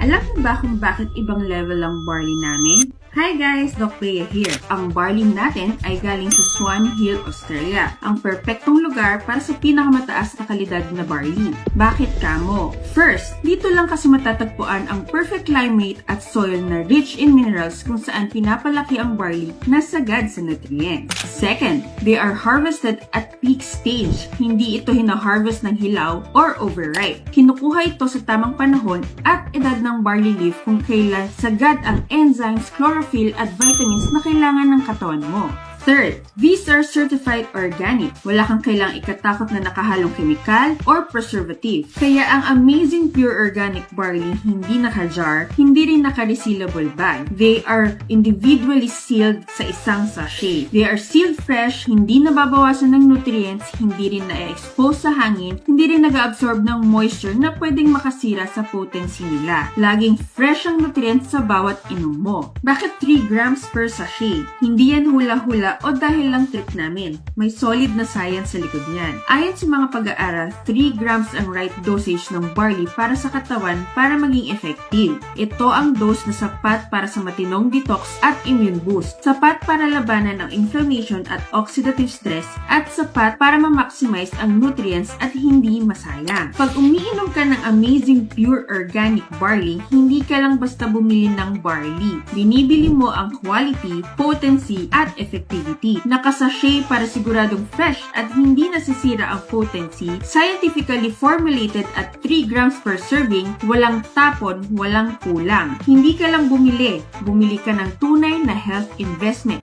Alam mo ba kung bakit ibang level ang barley namin? Hi guys! Doc Bea here. Ang barley natin ay galing sa Swan Hill, Australia. Ang perpektong lugar para sa pinakamataas na kalidad na barley. Bakit kamo? First, dito lang kasi matatagpuan ang perfect climate at soil na rich in minerals kung saan pinapalaki ang barley na sagad sa nutrients. Second, they are harvested at peak stage. Hindi ito hina-harvest ng hilaw or overripe. Kinukuha ito sa tamang panahon at edad ng barley leaf kung kailan sagad ang enzymes, chlorophyll at vitamins na kailangan ng katawan mo. Third, these are certified organic. Wala kang kailangang ikatakot na nakahalong kemikal or preservative. Kaya ang amazing pure organic barley hindi naka-jar, hindi rin naka-resealable bag. They are individually sealed sa isang sachet. They are sealed fresh, hindi nababawasan ng nutrients, hindi rin na-expose sa hangin, hindi rin nag-absorb ng moisture na pwedeng makasira sa potency nila. Laging fresh ang nutrients sa bawat inom mo. Bakit 3 grams per sachet? Hindi yan hula-hula o dahil lang trip namin. May solid na science sa likod niyan. Ayon sa mga pag-aaral, 3 grams ang right dosage ng barley para sa katawan para maging effective. Ito ang dose na sapat para sa matinong detox at immune boost. Sapat para labanan ang inflammation at oxidative stress at sapat para ma-maximize ang nutrients at hindi masayang. Pag umiinom ka ng amazing pure organic barley, hindi ka lang basta bumili ng barley. Binibili mo ang quality, potency at effectivity. Nakasachet para siguradong fresh at hindi nasisira ang potency, scientifically formulated at 3 grams per serving, walang tapon, walang kulang. Hindi ka lang bumili ka ng tunay na health investment.